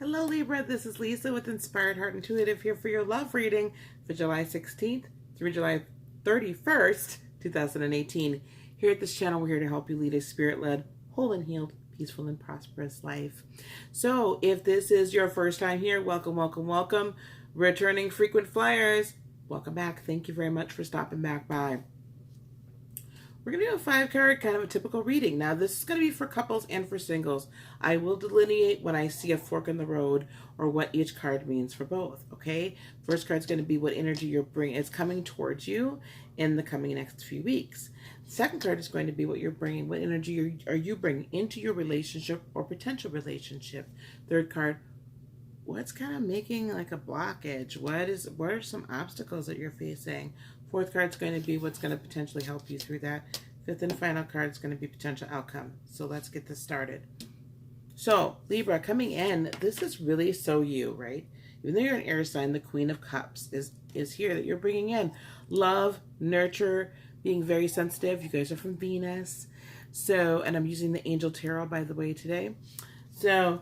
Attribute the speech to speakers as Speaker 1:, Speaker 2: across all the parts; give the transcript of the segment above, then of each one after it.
Speaker 1: Hello Libra, this is Lisa with Inspired Heart Intuitive here for your love reading for July 16th through July 31st, 2018. Here at this channel, we're here to help you lead a spirit-led, whole and healed, peaceful and prosperous life. So if this is your first time here, welcome, welcome, welcome. Returning frequent flyers, welcome back. Thank you very much for stopping back by. We're going to do a 5-card, kind of a typical reading. Now, this is going to be for couples and for singles. I will delineate when I see a fork in the road or what each card means for both, okay? First card is going to be what energy you're bringing. It's coming towards you in the coming next few weeks. Second card is going to be what you're bringing. What energy are you bringing into your relationship or potential relationship? Third card, what's kind of making like a blockage? What are some obstacles that you're facing? Fourth card is going to be what's going to potentially help you through that. Fifth and final card is going to be potential outcome. So let's get this started. So Libra, coming in, this is really so you, right? Even though you're an air sign, the Queen of Cups is here that you're bringing in. Love, nurture, being very sensitive. You guys are from Venus. So, and I'm using the Angel Tarot, by the way, today. So,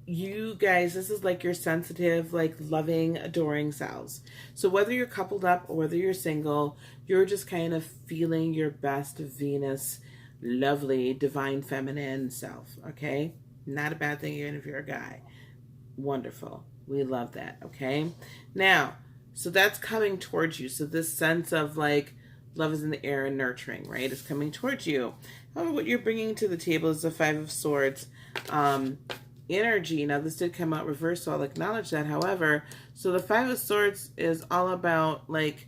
Speaker 1: you guys, this is like your sensitive, like loving, adoring selves. So whether you're coupled up or whether you're single, you're just kind of feeling your best Venus, lovely, divine feminine self, okay? Not a bad thing even if you're a guy. Wonderful. We love that, okay? Now, so that's coming towards you. So this sense of like love is in the air and nurturing, right? Is coming towards you. However, what you're bringing to the table is the Five of Swords, energy. Now this did come out reversed, so I'll acknowledge that. However, so the Five of Swords is all about like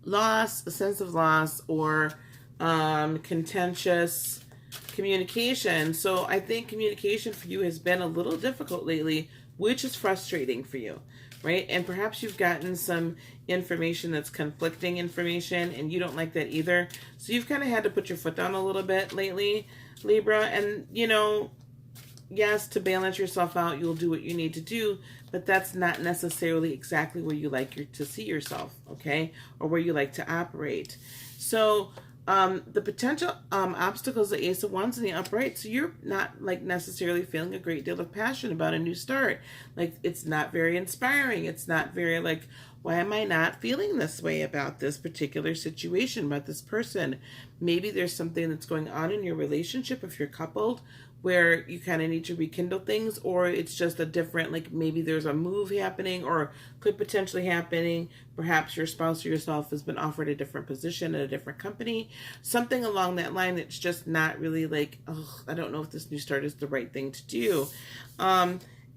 Speaker 1: loss, a sense of loss, or contentious communication. So I think communication for you has been a little difficult lately, which is frustrating for you, right? And perhaps you've gotten some information that's conflicting information and you don't like that either. So you've kind of had to put your foot down a little bit lately, Libra. And, you know, yes, to balance yourself out, you'll do what you need to do, but that's not necessarily exactly where you like to see yourself, okay? Or where you like to operate. So the potential obstacles, the Ace of Wands and the upright, so you're not like necessarily feeling a great deal of passion about a new start. Like it's not very inspiring. It's not very like, why am I not feeling this way about this particular situation, about this person? Maybe there's something that's going on in your relationship if you're coupled where you kind of need to rekindle things, or it's just a different, like maybe there's a move happening or could potentially happening. Perhaps your spouse or yourself has been offered a different position at a different company, something along that line that's just not really like, oh, I don't know if this new start is the right thing to do.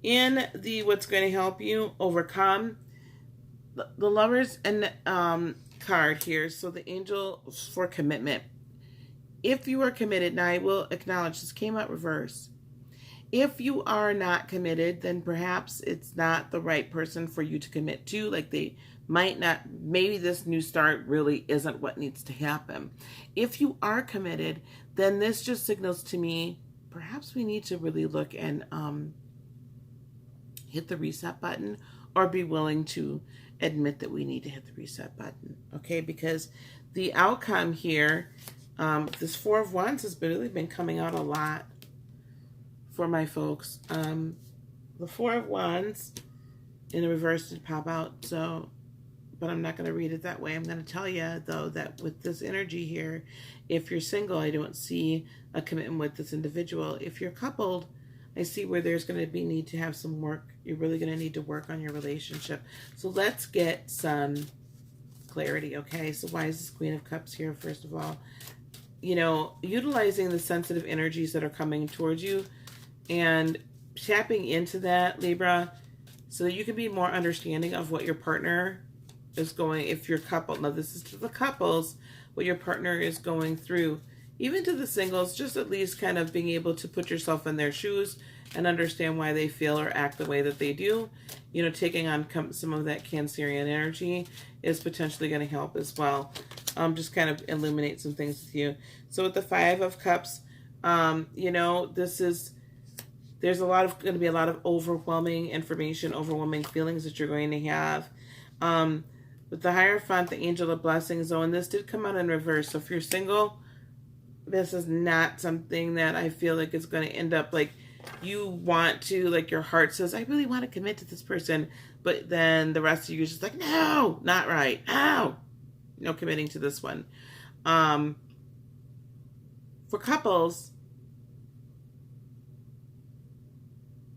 Speaker 1: In the what's going to help you overcome, the Lovers and card here, so the Angel for commitment. If you are committed, now I will acknowledge this came out reverse. If you are not committed, then perhaps it's not the right person for you to commit to. Like they might not, maybe this new start really isn't what needs to happen. If you are committed, then this just signals to me, perhaps we need to really look and hit the reset button, or be willing to admit that we need to hit the reset button, okay? Because the outcome here, this Four of Wands has really been coming out a lot for my folks. The Four of Wands in the reverse did pop out, so, but I'm not going to read it that way. I'm going to tell you, though, that with this energy here, if you're single, I don't see a commitment with this individual. If you're coupled, I see where there's going to be need to have some work. You're really going to need to work on your relationship. So let's get some clarity, okay? So why is this Queen of Cups here, first of all? You know, utilizing the sensitive energies that are coming towards you and tapping into that, Libra, so that you can be more understanding of what your partner is going, if you're coupled. Now, this is to the couples, what your partner is going through. Even to the singles, just at least kind of being able to put yourself in their shoes and understand why they feel or act the way that they do. You know, taking on some of that Cancerian energy is potentially going to help as well. Just kind of illuminate some things with you. So with the Five of Cups, you know, there's going to be a lot of overwhelming information, overwhelming feelings that you're going to have. With the Hierophant, the Angel of Blessings, though, and this did come out in reverse. So if you're single, this is not something that I feel like is going to end up like you want to, like, your heart says, I really want to commit to this person, but then the rest of you is just like, no, not right. No, no committing to this one. For couples,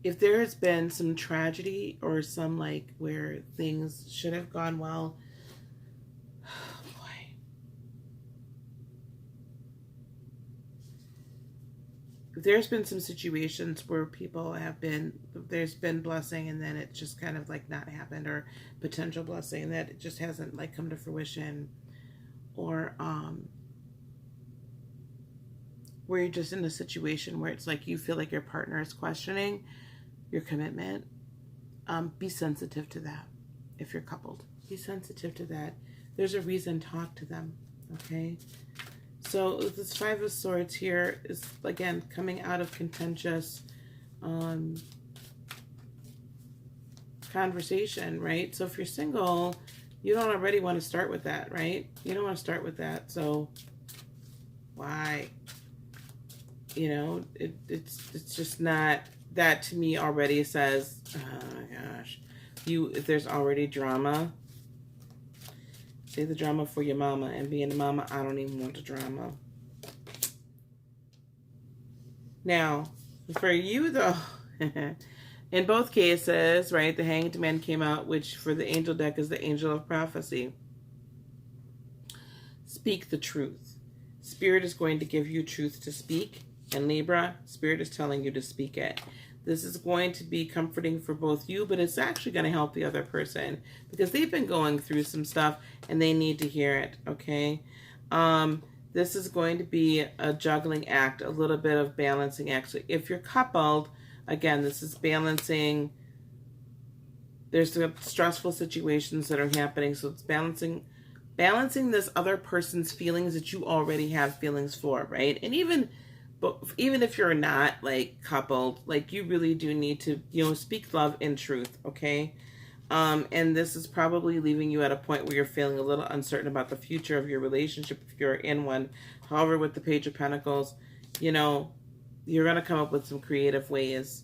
Speaker 1: if there has been some tragedy or some, like, where things should have gone well, oh boy. If there's been some situations where people have been, there's been blessing and then it just kind of like not happened, or potential blessing that it just hasn't like come to fruition, or where you're just in a situation where it's like you feel like your partner is questioning your commitment, be sensitive to that. If you're coupled, be sensitive to that. There's a reason, talk to them, okay? So this Five of Swords here is, again, coming out of contentious conversation, right? So if you're single, you don't already want to start with that, right? You don't want to start with that, so why? You know, it's just not... That to me already says, oh my gosh, if there's already drama, save the drama for your mama. And being a mama, I don't even want the drama. Now, for you though, in both cases, right, the Hanged Man came out, which for the angel deck is the angel of prophecy. Speak the truth. Spirit is going to give you truth to speak. And Libra, Spirit is telling you to speak it. This is going to be comforting for both you, but it's actually going to help the other person because they've been going through some stuff and they need to hear it, okay? This is going to be a juggling act, a little bit of balancing act. So if you're coupled, again, this is balancing. There's the stressful situations that are happening, so it's balancing this other person's feelings that you already have feelings for, right? And even if you're not like coupled, like you really do need to, you know, speak love and truth, okay? And this is probably leaving you at a point where you're feeling a little uncertain about the future of your relationship if you're in one. However, with the Page of Pentacles, you know, you're going to come up with some creative ways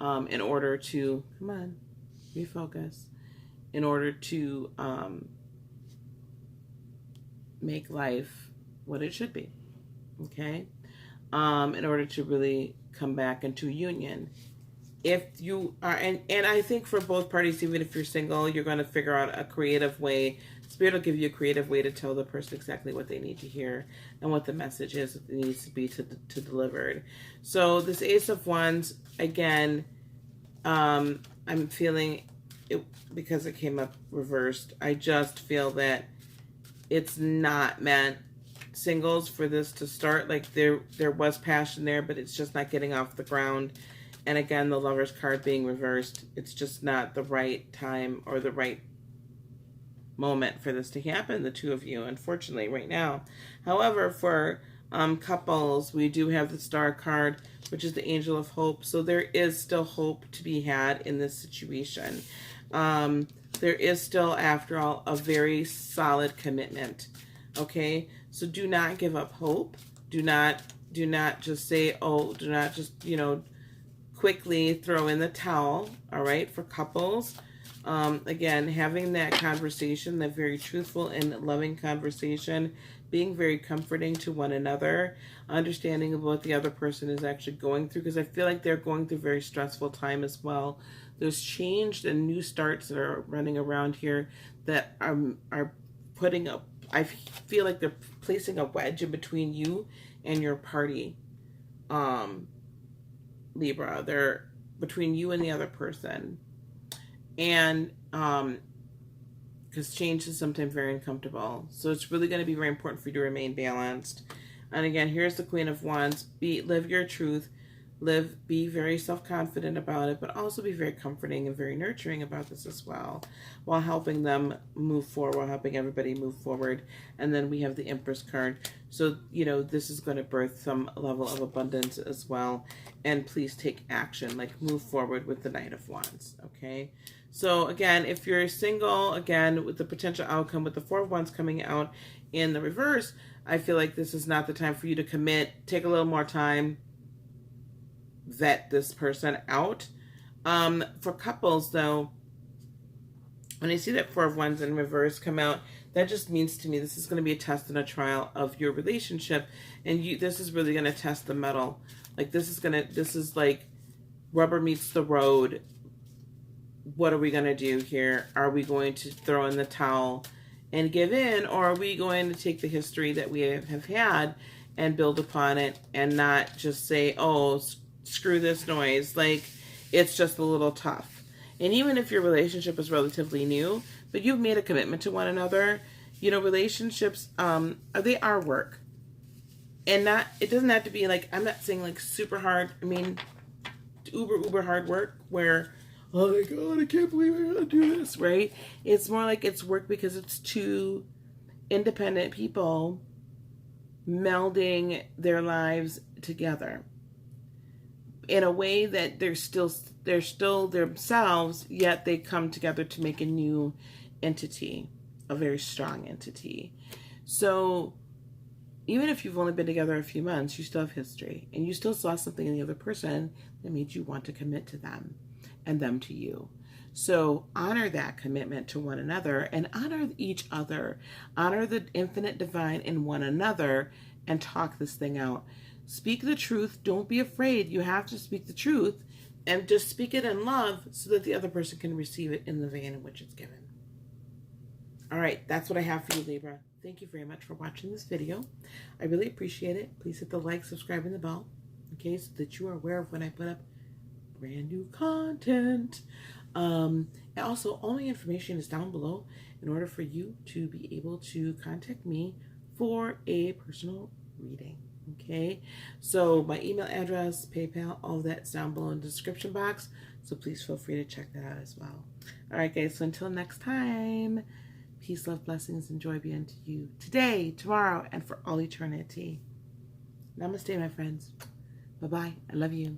Speaker 1: in order to, come on, refocus, in order to make life what it should be, okay? In order to really come back into union. If you are, and I think for both parties, even if you're single, you're going to figure out a creative way. Spirit will give you a creative way to tell the person exactly what they need to hear and what the message is that needs to be to delivered. So this Ace of Wands, again, I'm feeling it because it came up reversed. I just feel that it's not meant, singles, for this to start. Like there was passion there, but it's just not getting off the ground. And again, the Lover's card being reversed, it's just not the right time or the right moment for this to happen, the two of you, unfortunately, right now. However, for couples, we do have the Star card, which is the Angel of Hope. So there is still hope to be had in this situation. There is still, after all, a very solid commitment. Okay, so do not give up hope. Do not just say, oh, do not just, you know, quickly throw in the towel. All right, for couples, again, having that conversation, that very truthful and loving conversation, being very comforting to one another, understanding of what the other person is actually going through, because I feel like they're going through a very stressful time as well. There's changed and new starts that are running around here that are putting up, I feel like they're placing a wedge in between you and your party, Libra. They're between you and the other person. And because change is sometimes very uncomfortable. So it's really going to be very important for you to remain balanced. And again, here's the Queen of Wands. Live your truth. Be very self-confident about it, but also be very comforting and very nurturing about this as well, while helping them move forward, while helping everybody move forward. And then we have the Empress card. So, you know, this is going to birth some level of abundance as well. And please take action, like move forward with the Knight of Wands, okay? So again, if you're single, again, with the potential outcome with the Four of Wands coming out in the reverse, I feel like this is not the time for you to commit. Take a little more time. vet this person out. For couples, though, when I see that Four of Wands in reverse come out, that just means to me this is going to be a test and a trial of your relationship, and this is really going to test the metal. Like this is like rubber meets the road. What are we going to do here? Are we going to throw in the towel and give in, or are we going to take the history that we have had and build upon it and not just say, oh, screw this noise, like it's just a little tough. And even if your relationship is relatively new, but you've made a commitment to one another, you know, relationships, they are work. And it doesn't have to be like, I'm not saying like super hard, I mean, uber hard work where, oh my God, I can't believe I gotta do this, right? It's more like it's work because it's two independent people melding their lives together in a way that they're still themselves, yet they come together to make a new entity, a very strong entity. So even if you've only been together a few months, you still have history, and you still saw something in the other person that made you want to commit to them and them to you. So honor that commitment to one another and honor each other. Honor the infinite divine in one another and talk this thing out. Speak the truth. Don't be afraid. You have to speak the truth and just speak it in love so that the other person can receive it in the vein in which it's given. All right, that's what I have for you, Libra. Thank you very much for watching this video. I really appreciate it. Please hit the like, subscribe, and the bell, okay, so that you are aware of when I put up brand new content. And also, all my information is down below in order for you to be able to contact me for a personal reading. Okay, so my email address, PayPal, all that's down below in the description box. So please feel free to check that out as well. All right, guys, so until next time, peace, love, blessings, and joy be unto you today, tomorrow, and for all eternity. Namaste, my friends. Bye-bye. I love you.